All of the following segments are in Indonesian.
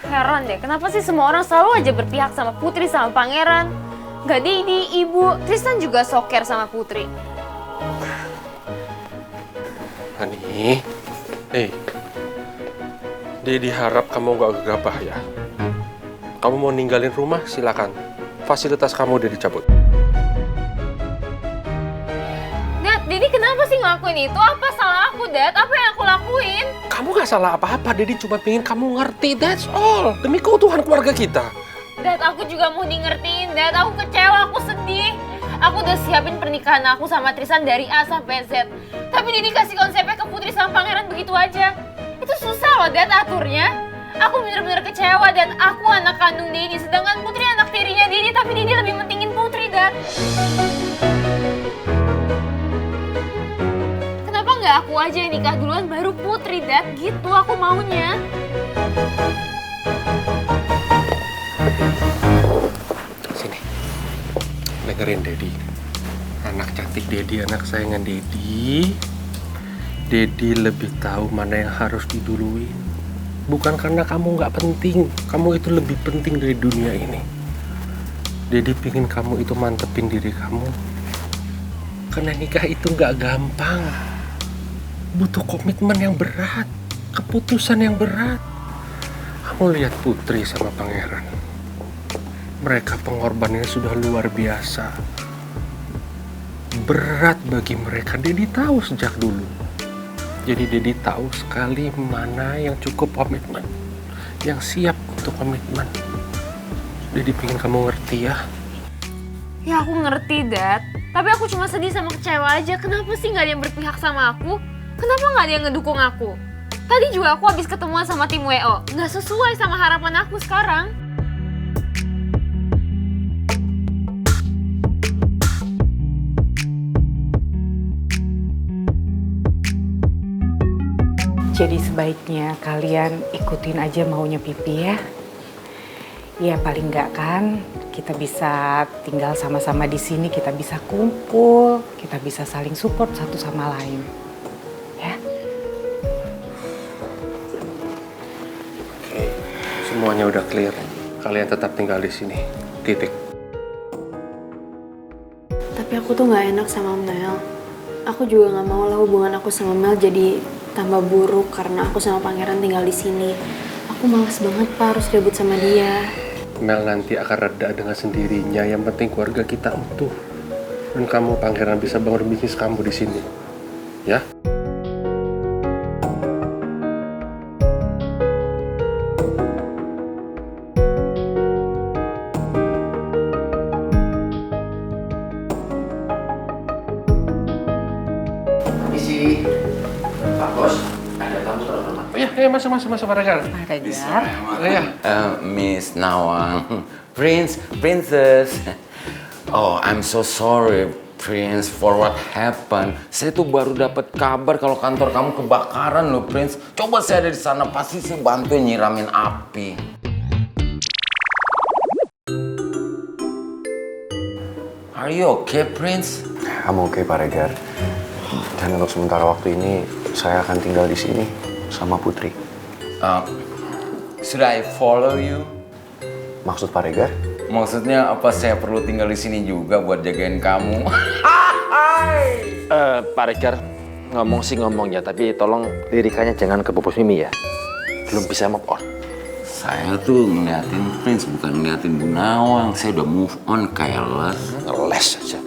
Heran deh, kenapa sih semua orang selalu aja berpihak sama Putri sama Pangeran? Gak Dedi, Ibu, Tristan juga soker sama Putri. Hani, Dedi harap kamu gak gegabah ya. Kamu mau ninggalin rumah, silakan. Fasilitas kamu udah dicabut. Dad, Dedi kenapa sih ngelakuin itu? Apa salah aku, Dad? Apa yang aku lakuin? Kamu gak salah apa-apa, Dedi cuma pengen kamu ngerti, that's all. Demi keutuhan keluarga kita. Dad, aku juga mau di ngertiin, Dad. Aku kecewa, aku sedih. Aku udah siapin pernikahan aku sama Tristan dari A sampai Z. Tapi Dedi kasih konsepnya ke Putri sama Pangeran begitu aja. Itu susah loh, Dad, aturnya. Aku bener-bener kecewa, dan aku anak kandung Dedi, sedangkan Putri anak tirinya Dedi, tapi Dedi lebih mentingin Putri, Dad. Kenapa nggak aku aja yang nikah duluan baru Putri, Dad? Gitu aku maunya. Sini, dengerin Dedi. Anak cantik Dedi, anak sayangan Dedi. Dedi lebih tahu mana yang harus diduluin. Bukan karena kamu nggak penting, kamu itu lebih penting dari dunia ini. Dedi pingin kamu itu mantepin diri kamu. Karena nikah itu nggak gampang. Butuh komitmen yang berat, keputusan yang berat. Kamu lihat Putri sama Pangeran. Mereka pengorbanannya sudah luar biasa. Berat bagi mereka, Dedi tahu sejak dulu. Jadi Dedi tahu sekali mana yang cukup komitmen, yang siap untuk komitmen. Dedi pengen kamu ngerti ya. Ya aku ngerti, Dad. Tapi aku cuma sedih sama kecewa aja. Kenapa sih nggak ada yang berpihak sama aku? Kenapa nggak ada yang ngedukung aku? Tadi juga aku habis ketemuan sama tim WO. Nggak sesuai sama harapan aku sekarang. Jadi sebaiknya kalian ikutin aja maunya Pipi ya. Ya paling nggak kan kita bisa tinggal sama-sama di sini, kita bisa kumpul, kita bisa saling support satu sama lain. Ya. Oke, semuanya udah clear. Kalian tetap tinggal di sini. Titik. Tapi aku tuh nggak enak sama Mel. Aku juga nggak mau lah hubungan aku sama Mel jadi tambah buruk karena aku sama Pangeran tinggal di sini. Aku malas banget Pak harus ribut sama dia. Mel nanti akan reda dengan sendirinya. Yang penting keluarga kita utuh. Dan kamu Pangeran bisa bangun bisnis kamu di sini. Ya? Misi, Pak Bos, ada tamu terhormat. Iya, masuk Pak Regar. Pak Regar. Iya. Miss Nawang, Prince, Princess. Oh, I'm so sorry, Prince, for what happened. Saya tuh baru dapat kabar kalau kantor kamu kebakaran loh, Prince. Coba saya ada di sana, pasti saya bantu nyiramin api. Are you okay, Prince? I'm okay, Pak Regar. Dan untuk sementara waktu ini, saya akan tinggal di sini sama Putri. Should I follow you? Maksud Pak Regar? Maksudnya apa saya perlu tinggal di sini juga buat jagain kamu? Pak Regar, ngomong sih ngomong ya, tapi tolong lirikannya jangan ke Bos Mimi ya. Belum bisa move on. Saya tuh ngeliatin Prince, bukan ngeliatin Bu Nawang. Saya udah move on, Kayla. Ngeles aja.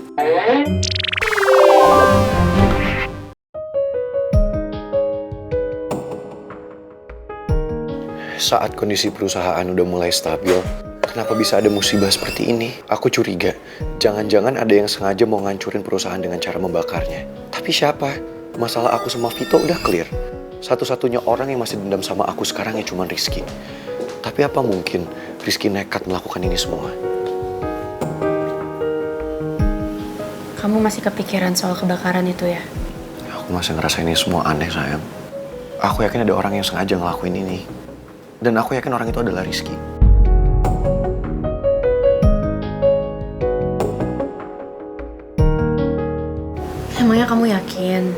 Saat kondisi perusahaan udah mulai stabil, kenapa bisa ada musibah seperti ini? Aku curiga, jangan-jangan ada yang sengaja mau ngancurin perusahaan dengan cara membakarnya. Tapi siapa? Masalah aku sama Vito udah clear. Satu-satunya orang yang masih dendam sama aku sekarang ya cuma Rizky. Tapi apa mungkin Rizky nekat melakukan ini semua? Kamu masih kepikiran soal kebakaran itu ya? Aku masih ngerasa ini semua aneh, sayang. Aku yakin ada orang yang sengaja ngelakuin ini. Dan aku yakin orang itu adalah Rizky. Emangnya kamu yakin?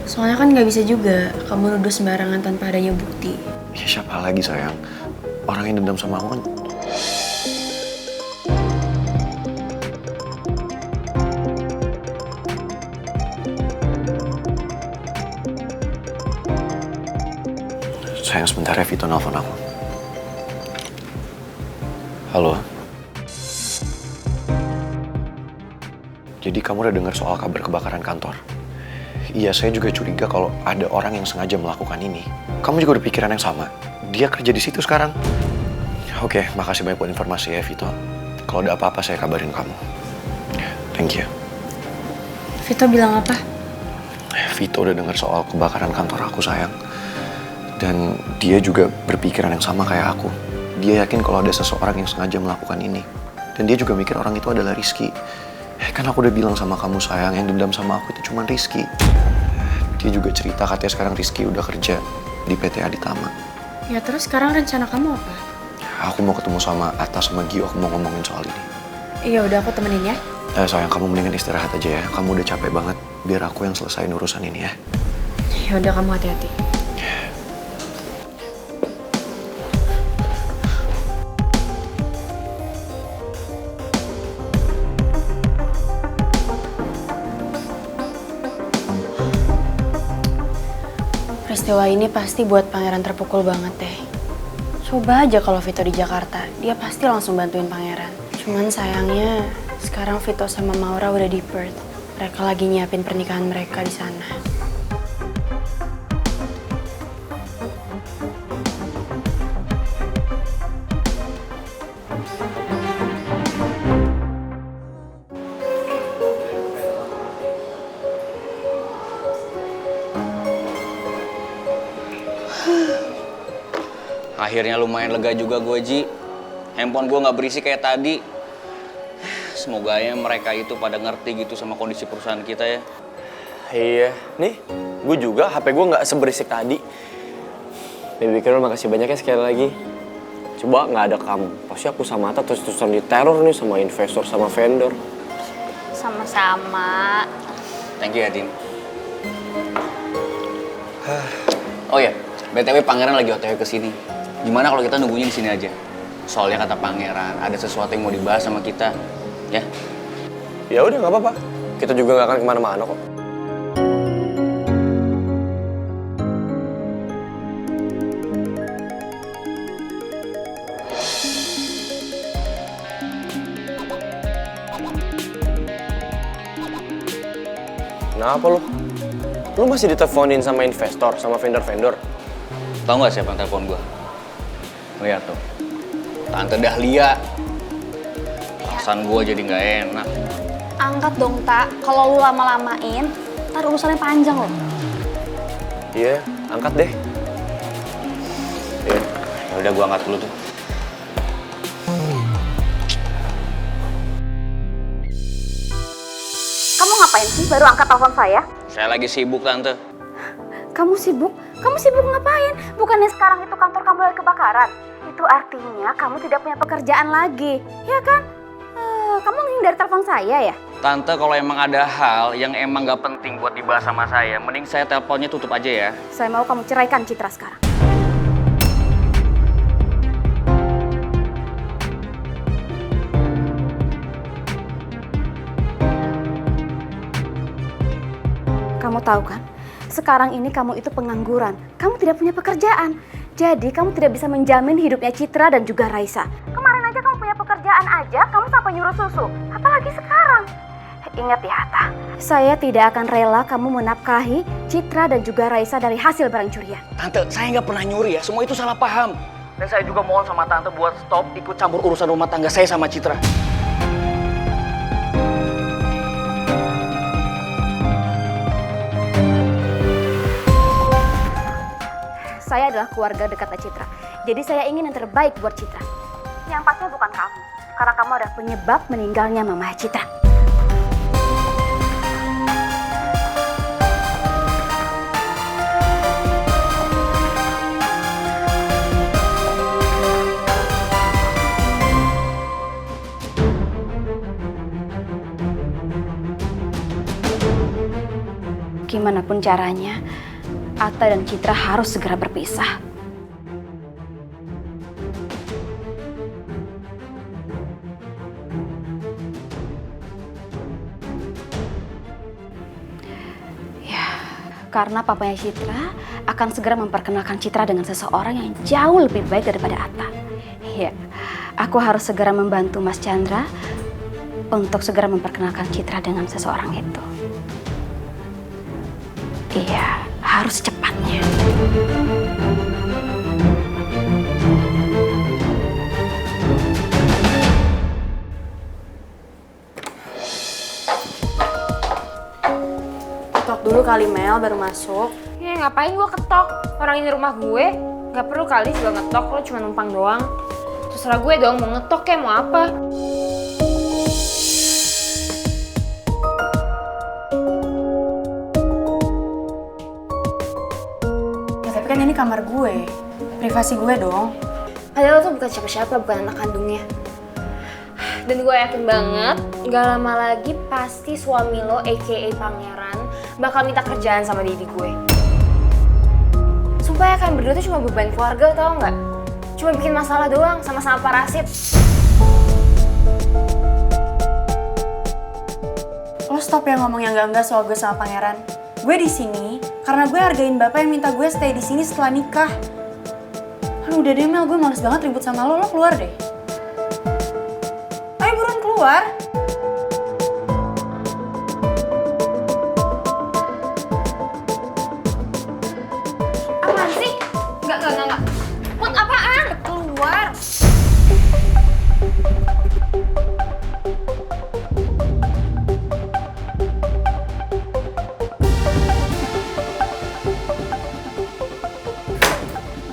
Soalnya kan nggak bisa juga kamu nuduh sembarangan tanpa adanya bukti. Ya siapa lagi sayang? Orang yang dendam sama aku kan. Sayang, sebentar ya, Vito nelfon aku. Halo? Jadi kamu udah dengar soal kabar kebakaran kantor? Iya, saya juga curiga kalau ada orang yang sengaja melakukan ini. Kamu juga udah pikiran yang sama? Dia kerja di situ sekarang? Oke, makasih banyak buat informasi ya, Vito. Kalau ada apa-apa, saya kabarin kamu. Thank you. Vito bilang apa? Vito udah dengar soal kebakaran kantor aku, sayang. Dan dia juga berpikiran yang sama kayak aku. Dia yakin kalau ada seseorang yang sengaja melakukan ini. Dan dia juga mikir orang itu adalah Rizky. Kan aku udah bilang sama kamu, sayang, yang dendam sama aku itu cuma Rizky. Dia juga cerita katanya sekarang Rizky udah kerja di PT Aditama. Ya terus sekarang rencana kamu apa? Aku mau ketemu sama Atta sama Gio, aku mau ngomongin soal ini. Iya udah, aku temenin ya. Sayang, kamu mendingan istirahat aja ya. Kamu udah capek banget. Biar aku yang selesaiin urusan ini ya. Ya udah, kamu hati-hati. Peristiwa ini pasti buat pangeran terpukul banget deh. Coba aja kalau Vito di Jakarta, dia pasti langsung bantuin pangeran. Cuman sayangnya sekarang Vito sama Maura udah di Perth. Mereka lagi nyiapin pernikahan mereka di sana. Akhirnya lumayan lega juga gue, Ji. Handphone gue nggak berisik kayak tadi. Semoga ya mereka itu pada ngerti gitu sama kondisi perusahaan kita ya. Iya, nih gue juga HP gue nggak seberisik tadi. Baby Carol, makasih banyak ya sekali lagi. Coba nggak ada kamu, pasti aku sama Atta terus-terusan diteror nih sama investor sama vendor. Sama-sama. Thank you ya, Din. Oh ya, BTW Pangeran lagi OTW ke sini. Gimana kalau kita nunggunya di sini aja? Soalnya kata Pangeran ada sesuatu yang mau dibahas sama kita, ya? Ya udah, nggak apa-apa. Kita juga nggak akan kemana-mana kok. Kenapa lo? Lo masih diteleponin sama investor, sama vendor-vendor? Tahu nggak siapa yang telepon gue? Lihat tuh, Tante Dahlia. Perasaan gue jadi nggak enak. Angkat dong, Tak. Kalau lu lama-lamain, ntar urusannya panjang loh. Iya, angkat deh. Ya udah, gue angkat dulu tuh. Kamu ngapain sih baru angkat telepon saya? Saya lagi sibuk, Tante. Kamu sibuk? Kamu sibuk ngapain? Bukannya sekarang itu kantor kamu lagi kebakaran? Itu artinya kamu tidak punya pekerjaan lagi, ya kan? Kamu menghindari telepon saya ya? Tante, kalau emang ada hal yang emang gak penting buat dibahas sama saya, mending saya teleponnya tutup aja ya. Saya mau kamu ceraikan Citra sekarang. Kamu tahu kan, sekarang ini kamu itu pengangguran. Kamu tidak punya pekerjaan. Jadi kamu tidak bisa menjamin hidupnya Citra dan juga Raisa. Kemarin aja kamu punya pekerjaan aja, kamu sampai nyuruh susu. Apalagi sekarang. Ingat ya, Atta. Saya tidak akan rela kamu menafkahi Citra dan juga Raisa dari hasil barang curian. Tante, saya nggak pernah nyuri ya. Semua itu salah paham. Dan saya juga mohon sama Tante buat stop ikut campur urusan rumah tangga saya sama Citra. Saya adalah keluarga dekatnya Citra. Jadi saya ingin yang terbaik buat Citra. Yang pastinya bukan kamu. Karena kamu adalah penyebab meninggalnya Mama Citra. gimana pun caranya, Atta dan Citra harus segera berpisah. Ya, karena papanya Citra akan segera memperkenalkan Citra dengan seseorang yang jauh lebih baik daripada Atta. Ya, aku harus segera membantu Mas Chandra untuk segera memperkenalkan Citra dengan seseorang itu. Iya, harus cepatnya. Ketok dulu kali Mel, baru masuk. Ya ngapain gue ketok? Orang ini rumah gue. Gak perlu kali juga ngetok, lo cuma numpang doang. Terserah gue dong, mau ngetok kayak mau apa. Ya tapi kan ini kamar gue, privasi gue dong. Padahal lo tuh bukan siapa-siapa, bukan anak kandungnya. Dan gue yakin banget, gak lama lagi pasti suami lo, aka Pangeran, bakal minta kerjaan sama didi gue. Sumpah ya, kalian berdua tuh cuma beban keluarga, tau gak? Cuma bikin masalah doang, sama-sama parasit. Lo stop ya ngomong yang enggak-enggak soal gue sama Pangeran. Gue di sini karena gue hargain bapak yang minta gue stay di sini setelah nikah. Aduh udah deh Mel, gue males banget ribut sama lo keluar deh. Ayo buruan keluar. Apaan sih? Enggak. Put, apaan? Keluar.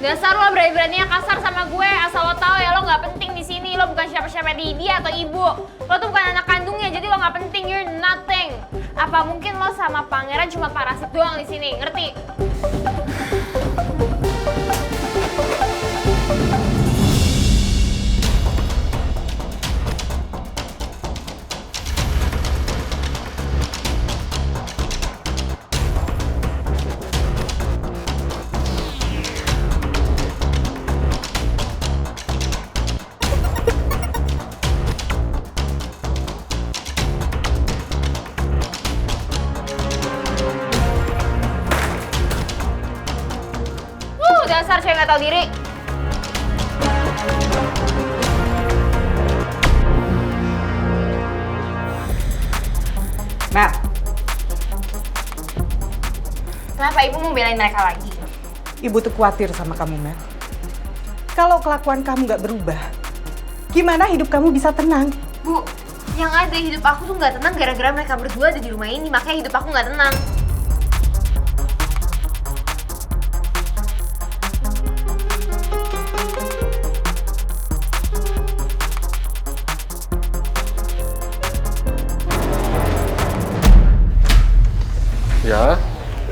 Dasar lo berani-beraninya kasar sama gue, asal lo tau ya lo nggak penting di sini. Lo bukan siapa-siapa Didi atau ibu. Lo tuh bukan anak kandungnya, jadi lo nggak penting. You're nothing. Apa mungkin lo sama Pangeran cuma parasit doang di sini, ngerti? Dasar cewek nggak tahu diri. Mel, Kenapa ibu mau belain mereka lagi? ibu tuh khawatir sama kamu, Mel. Kalau kelakuan kamu nggak berubah, gimana hidup kamu bisa tenang? Bu, yang ada hidup aku tuh nggak tenang gara-gara mereka berdua ada di rumah ini. Makanya hidup aku nggak tenang.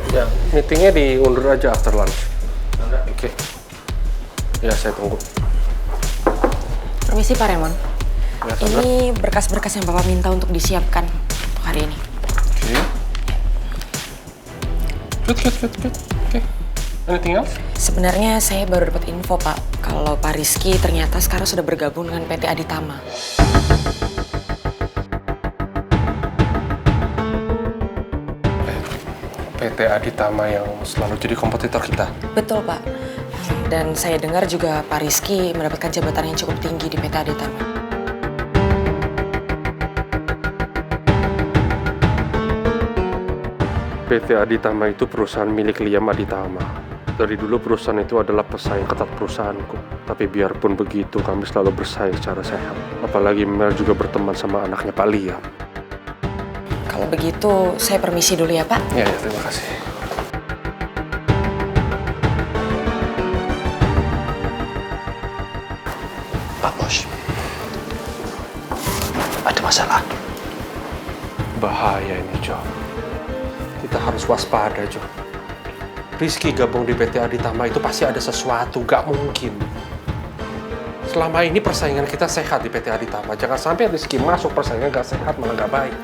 Ya, meetingnya diundur aja after lunch. Oke. Ya, saya tunggu. Permisi Pak Remon. Ya, Sandra. Ini berkas-berkas yang Bapak minta untuk disiapkan untuk hari ini. Oke. Good. Oke. Anything else? Sebenarnya saya baru dapat info Pak, kalau Pak Rizky ternyata sekarang sudah bergabung dengan PT Aditama. PT Aditama yang selalu jadi kompetitor kita. Betul Pak. Dan saya dengar juga Pak Rizky mendapatkan jabatan yang cukup tinggi di PT Aditama. PT Aditama itu perusahaan milik Liam Aditama. Dari dulu perusahaan itu adalah pesaing ketat perusahaanku. Tapi biarpun begitu, kami selalu bersaing secara sehat. Apalagi Mel juga berteman sama anaknya Pak Liam. Kalau begitu, saya permisi dulu ya Pak. Ya, terima kasih. Pak Bos, ada masalah. Bahaya ini, Jo. Kita harus waspada, Jo. Rizky gabung di PT Aditama itu pasti ada sesuatu, gak mungkin. Selama ini persaingan kita sehat di PT Aditama. Jangan sampai Rizky masuk persaingan gak sehat, malah gak baik.